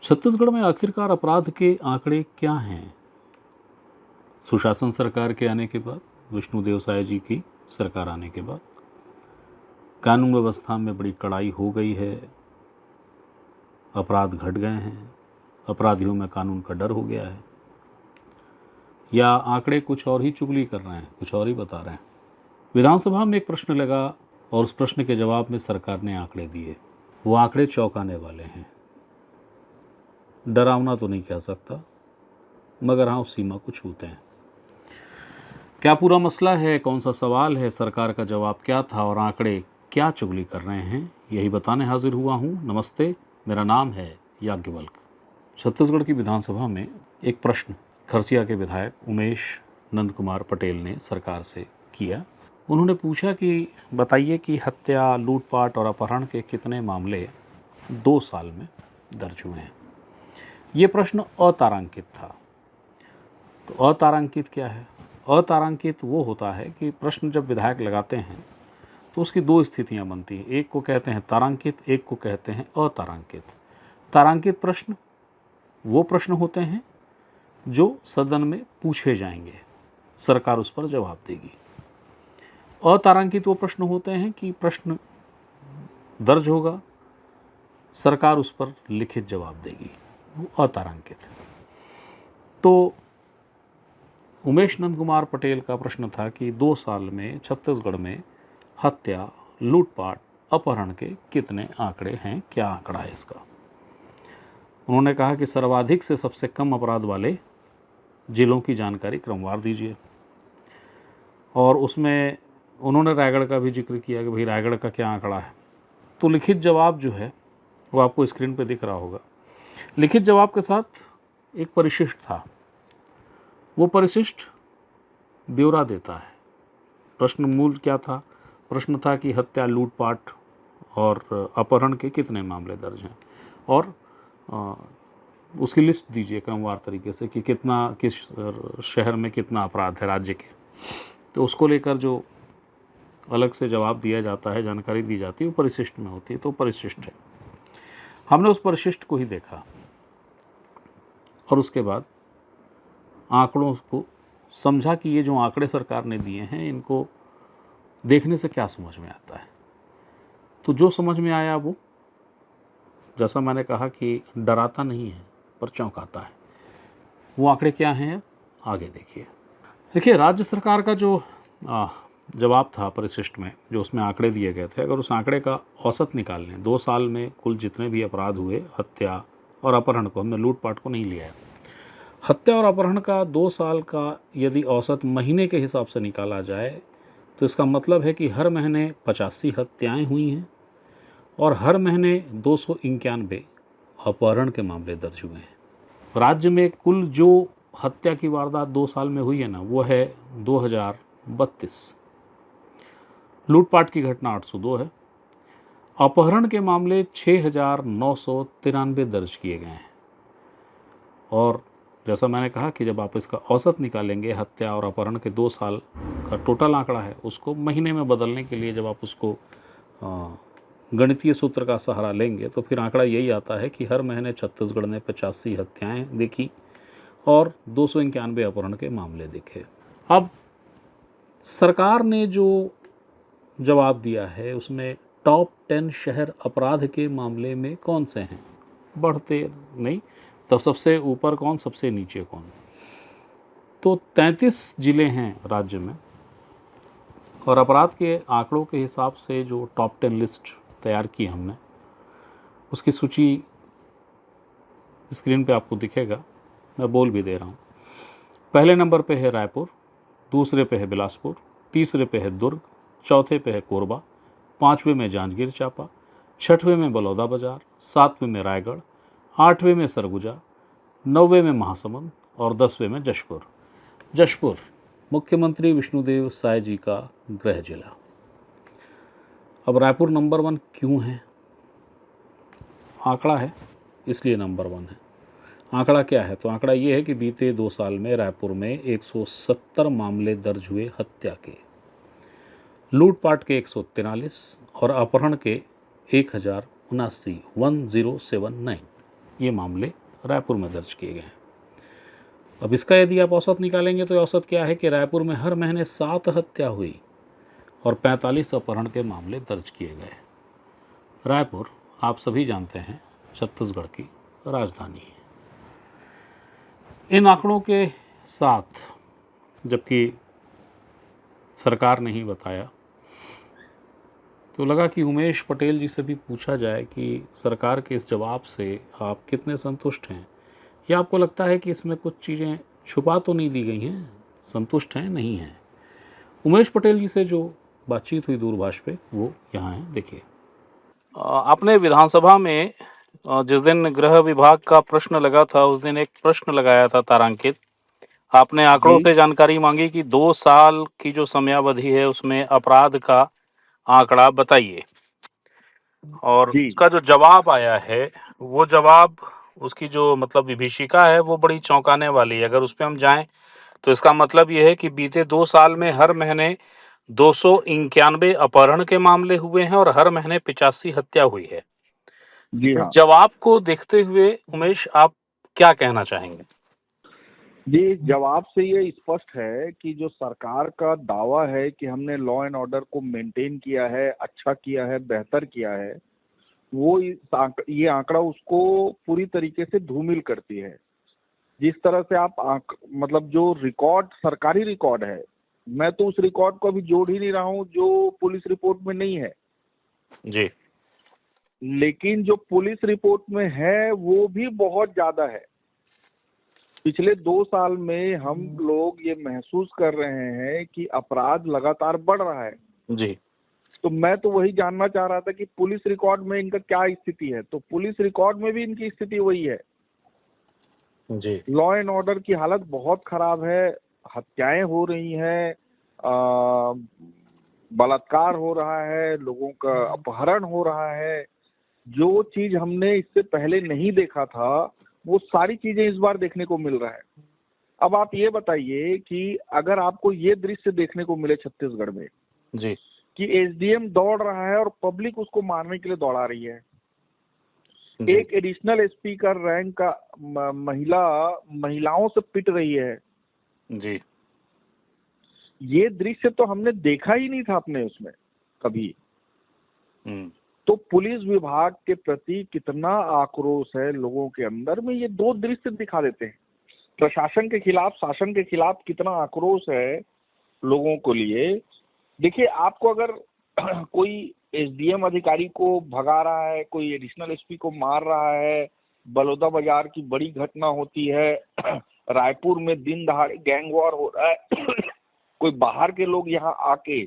छत्तीसगढ़ में आखिरकार अपराध के आंकड़े क्या हैं? सुशासन सरकार के आने के बाद, विष्णुदेव साय जी की सरकार आने के बाद कानून व्यवस्था में बड़ी कड़ाई हो गई है, अपराध घट गए हैं, अपराधियों में कानून का डर हो गया है, या आंकड़े कुछ और ही चुगली कर रहे हैं, कुछ और ही बता रहे हैं? विधानसभा में एक प्रश्न लगा और उस प्रश्न के जवाब में सरकार ने आंकड़े दिए। वो आंकड़े चौंकाने वाले हैं। डरावना तो नहीं कह सकता, मगर हाँ उस सीमा को छूते हैं। क्या पूरा मसला है, कौन सा सवाल है, सरकार का जवाब क्या था और आंकड़े क्या चुगली कर रहे हैं, यही बताने हाजिर हुआ हूँ। नमस्ते, मेरा नाम है याज्ञवल्क। छत्तीसगढ़ की विधानसभा में एक प्रश्न खरसिया के विधायक उमेश नंद कुमार पटेल ने सरकार से किया। उन्होंने पूछा कि बताइए कि हत्या, लूटपाट और अपहरण के कितने मामले 2 साल में दर्ज हुए हैं। ये प्रश्न अतारांकित था। तो अतारांकित क्या है? अतारांकित वो होता है कि प्रश्न जब विधायक लगाते हैं तो उसकी 2 स्थितियां बनती हैं। एक को कहते हैं तारांकित, एक को कहते हैं अतारांकित। तारांकित प्रश्न वो प्रश्न होते हैं जो सदन में पूछे जाएंगे, सरकार उस पर जवाब देगी। अतारांकित वो प्रश्न होते हैं कि प्रश्न दर्ज होगा, सरकार उस पर लिखित जवाब देगी, वो अतारांकित। तो उमेश नंद कुमार पटेल का प्रश्न था कि 2 साल में छत्तीसगढ़ में हत्या, लूटपाट, अपहरण के कितने आंकड़े हैं, क्या आंकड़ा है इसका। उन्होंने कहा कि सर्वाधिक से सबसे कम अपराध वाले जिलों की जानकारी क्रमवार दीजिए, और उसमें उन्होंने रायगढ़ का भी जिक्र किया कि भाई रायगढ़ का क्या आंकड़ा है। तो लिखित जवाब जो है वो आपको स्क्रीन पे दिख रहा होगा। लिखित जवाब के साथ एक परिशिष्ट था, वो परिशिष्ट ब्यौरा देता है। प्रश्न मूल क्या था? प्रश्न था कि हत्या, लूटपाट और अपहरण के कितने मामले दर्ज हैं, और उसकी लिस्ट दीजिए क्रमवार तरीके से कि कितना, किस शहर में कितना अपराध है राज्य के। तो उसको लेकर जो अलग से जवाब दिया जाता है, जानकारी दी जाती है, वो परिशिष्ट में होती है। तो परिशिष्ट है, हमने उस परिशिष्ट को ही देखा और उसके बाद आंकड़ों को समझा कि ये जो आंकड़े सरकार ने दिए हैं इनको देखने से क्या समझ में आता है। तो जो समझ में आया वो, जैसा मैंने कहा कि डराता नहीं है पर चौंकाता है। वो आंकड़े क्या हैं आगे देखिए। देखिए, राज्य सरकार का जो जवाब था परिशिष्ट में, जो उसमें आंकड़े दिए गए थे, अगर उस आंकड़े का औसत निकाल लें, 2 साल में कुल जितने भी अपराध हुए, हत्या और अपहरण को, हमने लूटपाट को नहीं लिया है, हत्या और अपहरण का 2 साल का यदि औसत महीने के हिसाब से निकाला जाए तो इसका मतलब है कि हर महीने 85 हत्याएं हुई हैं और हर महीने 291 अपहरण के मामले दर्ज हुए हैं। राज्य में कुल जो हत्या की वारदात 2 साल में हुई है ना, वो है 2032। लूटपाट की घटना 802 है। अपहरण के मामले 6993 दर्ज किए गए हैं। और जैसा मैंने कहा कि जब आप इसका औसत निकालेंगे, हत्या और अपहरण के 2 साल का टोटल आंकड़ा है, उसको महीने में बदलने के लिए जब आप उसको गणितीय सूत्र का सहारा लेंगे तो फिर आंकड़ा यही आता है कि हर महीने छत्तीसगढ़ ने 85 हत्याएं देखी और 291 अपहरण के मामले देखे। अब सरकार ने जो जवाब दिया है उसमें टॉप 10 शहर अपराध के मामले में कौन से हैं, बढ़ते नहीं, तब सबसे ऊपर कौन, सबसे नीचे कौन। तो 33 जिले हैं राज्य में, और अपराध के आंकड़ों के हिसाब से जो टॉप 10 लिस्ट तैयार की हमने, उसकी सूची स्क्रीन पे आपको दिखेगा, मैं बोल भी दे रहा हूँ। पहले नंबर पे है रायपुर, दूसरे पे है बिलासपुर, तीसरे पे है दुर्ग, चौथे पे है कोरबा, 5वें में जांजगीर चांपा, 6वें में बलौदा बाजार, 7वें में रायगढ़, 8वें में सरगुजा, 9वें में महासमुंद और 10वें में जशपुर। जशपुर मुख्यमंत्री विष्णुदेव साय जी का गृह जिला। अब रायपुर नंबर 1 क्यों है? आंकड़ा है इसलिए नंबर 1 है। आंकड़ा क्या है? तो आंकड़ा ये है कि बीते 2 साल में रायपुर में 170 मामले दर्ज हुए हत्या के, लूटपाट के 143 और अपहरण के 1079। ये मामले रायपुर में दर्ज किए गए हैं। अब इसका यदि आप औसत निकालेंगे तो औसत क्या है कि रायपुर में हर महीने 7 हत्या हुई और 45 अपहरण के मामले दर्ज किए गए। रायपुर आप सभी जानते हैं छत्तीसगढ़ की राजधानी है। इन आंकड़ों के साथ, जबकि सरकार ने ही बताया, तो लगा कि उमेश पटेल जी से भी पूछा जाए कि सरकार के इस जवाब से आप कितने संतुष्ट हैं, या आपको लगता है कि इसमें कुछ चीज़ें छुपा तो नहीं दी गई हैं, संतुष्ट हैं नहीं हैं। उमेश पटेल जी से जो बातचीत हुई दूरभाष पे, वो यहाँ है, देखिए। आपने विधानसभा में जिस दिन गृह विभाग का प्रश्न लगा था, उस दिन एक प्रश्न लगाया था तारांकित। आपने आंकड़ों जी से जानकारी मांगी कि 2 साल की जो समयावधि है उसमें अपराध का आंकड़ा बताइए, और जी उसका जो जवाब आया है, वो जवाब, उसकी जो मतलब विभीषिका है, वो बड़ी चौंकाने वाली है। अगर उस पर हम जाएं तो इसका मतलब ये है कि बीते 2 साल में हर महीने 291 अपहरण के मामले हुए हैं और हर महीने 85 हत्या हुई है। जी इस हाँ जवाब को देखते हुए उमेश, आप क्या कहना चाहेंगे? जी। जवाब से ये स्पष्ट है कि जो सरकार का दावा है कि हमने लॉ एंड ऑर्डर को मेंटेन किया है, अच्छा किया है, बेहतर किया है, वो ये आंकड़ा उसको पूरी तरीके से धूमिल करती है। जिस तरह से आप मतलब जो रिकॉर्ड, सरकारी रिकॉर्ड है, मैं तो उस रिकॉर्ड को अभी जोड़ ही नहीं रहा हूँ जो पुलिस रिपोर्ट में नहीं है। जी। लेकिन जो पुलिस रिपोर्ट में है वो भी बहुत ज्यादा है। पिछले 2 साल में हम लोग ये महसूस कर रहे हैं कि अपराध लगातार बढ़ रहा है। जी। तो मैं तो वही जानना चाह रहा था कि पुलिस रिकॉर्ड में इनका क्या स्थिति है। तो पुलिस रिकॉर्ड में भी इनकी स्थिति वही है। जी। लॉ एंड ऑर्डर की हालत बहुत खराब है। हत्याएं हो रही हैं, बलात्कार हो रहा है, लोगों का अपहरण हो रहा है। जो चीज हमने इससे पहले नहीं देखा था, वो सारी चीजें इस बार देखने को मिल रहा है। अब आप ये बताइए कि अगर आपको ये दृश्य देखने को मिले छत्तीसगढ़ में जी। कि एसडीएम दौड़ रहा है और पब्लिक उसको मारने के लिए दौड़ा रही है, जी। एक एडिशनल स्पीकर रैंक का महिलाओं से पिट रही है, जी। ये दृश्य तो हमने देखा ही नहीं था अपने उसमें कभी। तो पुलिस विभाग के प्रति कितना आक्रोश है लोगों के अंदर में, ये 2 दृश्य दिखा देते हैं। प्रशासन के खिलाफ, शासन के खिलाफ कितना आक्रोश है लोगों को लिए। देखिए, आपको अगर कोई एसडीएम अधिकारी को भगा रहा है, कोई एडिशनल एसपी को मार रहा है, बलौदा बाजार की बड़ी घटना होती है, रायपुर में दिन दहाड़े गैंग वॉर हो रहा है, कोई बाहर के लोग यहाँ आके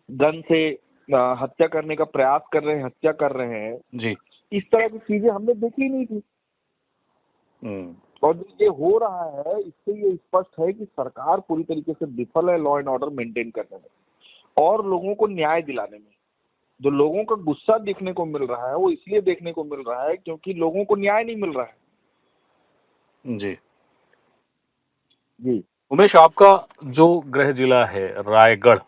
गन से हत्या करने का प्रयास कर रहे हैं, हत्या कर रहे हैं, जी। इस तरह की चीजें हमने देखी नहीं थी। और जो ये हो रहा है, इससे ये स्पष्ट है कि सरकार पूरी तरीके से विफल है लॉ एंड ऑर्डर मेंटेन करने में और लोगों को न्याय दिलाने में। जो लोगों का गुस्सा देखने को मिल रहा है, वो इसलिए देखने को मिल रहा है क्योंकि लोगों को न्याय नहीं मिल रहा है। जी। जी उमेश, आपका जो गृह जिला है रायगढ़,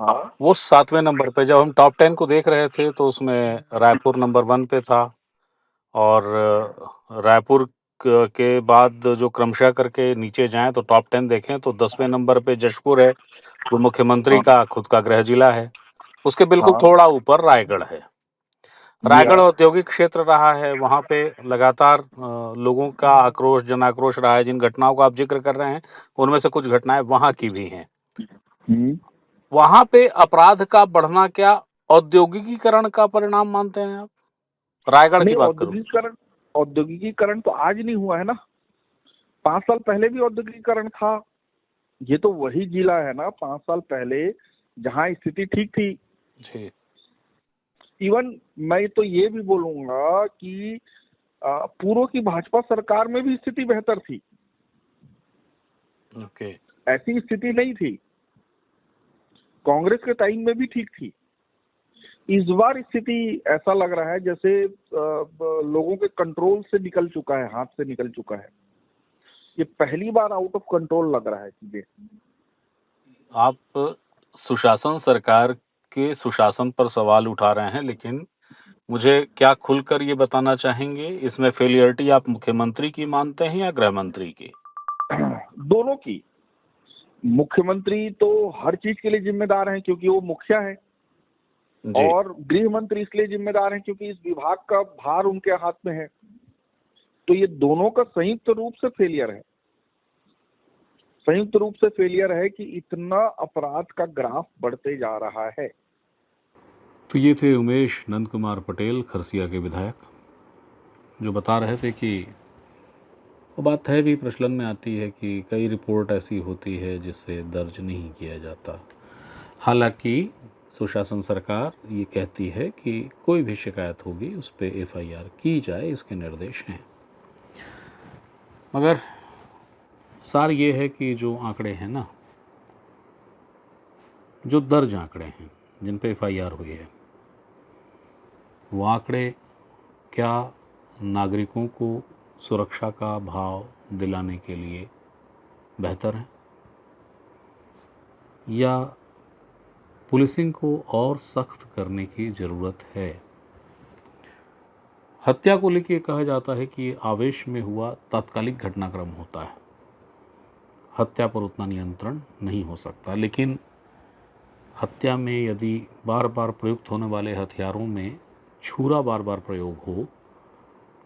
हाँ वो 7वें नंबर पे, जब हम टॉप 10 को देख रहे थे तो उसमें रायपुर नंबर 1 पे था, और रायपुर के बाद जो क्रमशः करके नीचे जाएं तो टॉप 10 देखें तो 10वें नंबर पे जशपुर है, जो मुख्यमंत्री हाँ का खुद का गृह जिला है। उसके बिल्कुल हाँ थोड़ा ऊपर रायगढ़ है। जी रायगढ़ हाँ औद्योगिक क्षेत्र रहा है, वहाँ पे लगातार लोगों का आक्रोश, जन आक्रोश रहा है। जिन घटनाओं का आप जिक्र कर रहे हैं उनमें से कुछ घटनाएं वहाँ की भी हैं। हम्म। वहाँ पे अपराध का बढ़ना क्या औद्योगिकीकरण का परिणाम मानते हैं आप? रायगढ़ की नहीं, बात करूँ। औद्योगिकीकरण तो आज नहीं हुआ है ना। 5 साल पहले भी औद्योगिकीकरण था। ये तो वही जिला है ना 5 साल पहले जहाँ स्थिति ठीक थी। जी। इवन मैं तो ये भी बोलूंगा कि पूर्व की भाजपा सरकार में भी स्थिति बेहतर थी। ओके। ऐसी स्थिति नहीं थी। कांग्रेस के टाइम में भी ठीक थी। इस बार स्थिति ऐसा लग रहा है जैसे लोगों के कंट्रोल से निकल चुका है, हाथ से निकल चुका है। ये पहली बार आउट ऑफ कंट्रोल लग रहा है चीजें। आप सुशासन सरकार के सुशासन पर सवाल उठा रहे हैं, लेकिन मुझे क्या खुलकर ये बताना चाहेंगे, इसमें फेलियरिटी आप मुख्यमंत्री की मानते हैं या गृह मंत्री की? दोनों की। मुख्यमंत्री तो हर चीज के लिए जिम्मेदार हैं क्योंकि वो मुखिया है, जी। और गृह मंत्री इसलिए जिम्मेदार हैं क्योंकि इस विभाग का भार उनके हाथ में है। तो ये दोनों का संयुक्त रूप से फेलियर है, संयुक्त रूप से फेलियर है कि इतना अपराध का ग्राफ बढ़ते जा रहा है। तो ये थे उमेश नंद कुमार पटेल, खरसिया के विधायक, जो बता रहे थे कि वो बात है भी प्रचलन में आती है कि कई रिपोर्ट ऐसी होती है जिसे दर्ज नहीं किया जाता। हालांकि सुशासन सरकार ये कहती है कि कोई भी शिकायत होगी उस पर एफआईआर की जाए, इसके निर्देश हैं। मगर सार ये है कि जो आंकड़े हैं ना, जो दर्ज आंकड़े हैं जिन पे एफआईआर हुई है, वो आंकड़े क्या नागरिकों को सुरक्षा का भाव दिलाने के लिए बेहतर हैं, या पुलिसिंग को और सख्त करने की ज़रूरत है? हत्या को लेकर कहा जाता है कि आवेश में हुआ तात्कालिक घटनाक्रम होता है, हत्या पर उतना नियंत्रण नहीं हो सकता। लेकिन हत्या में यदि बार बार प्रयुक्त होने वाले हथियारों में छुरा बार बार प्रयोग हो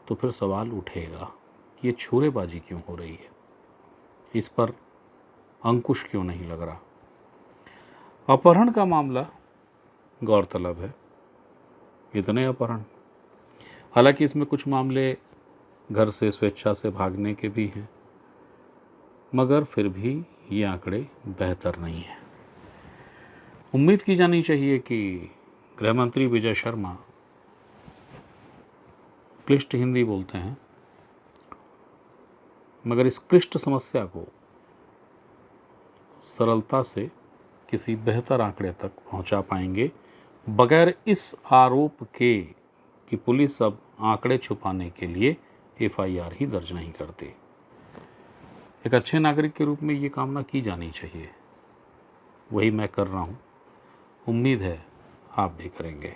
तो फिर सवाल उठेगा कि ये छुरेबाजी क्यों हो रही है, इस पर अंकुश क्यों नहीं लग रहा। अपहरण का मामला गौरतलब है, इतने अपहरण, हालांकि इसमें कुछ मामले घर से स्वेच्छा से भागने के भी हैं, मगर फिर भी ये आंकड़े बेहतर नहीं हैं। उम्मीद की जानी चाहिए कि गृह मंत्री विजय शर्मा क्लिष्ट हिंदी बोलते हैं, मगर इस क्लिष्ट समस्या को सरलता से किसी बेहतर आंकड़े तक पहुंचा पाएंगे, बगैर इस आरोप के कि पुलिस अब आंकड़े छुपाने के लिए एफआईआर ही दर्ज नहीं करती। एक अच्छे नागरिक के रूप में ये कामना की जानी चाहिए, वही मैं कर रहा हूँ, उम्मीद है आप भी करेंगे।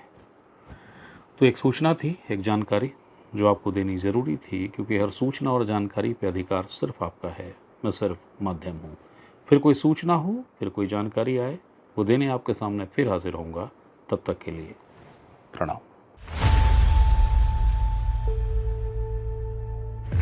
तो एक सूचना थी, एक जानकारी जो आपको देनी ज़रूरी थी, क्योंकि हर सूचना और जानकारी पे अधिकार सिर्फ आपका है, मैं सिर्फ माध्यम हूँ। फिर कोई सूचना हो, फिर कोई जानकारी आए, वो देने आपके सामने फिर हाजिर होऊंगा। तब तक के लिए प्रणाम।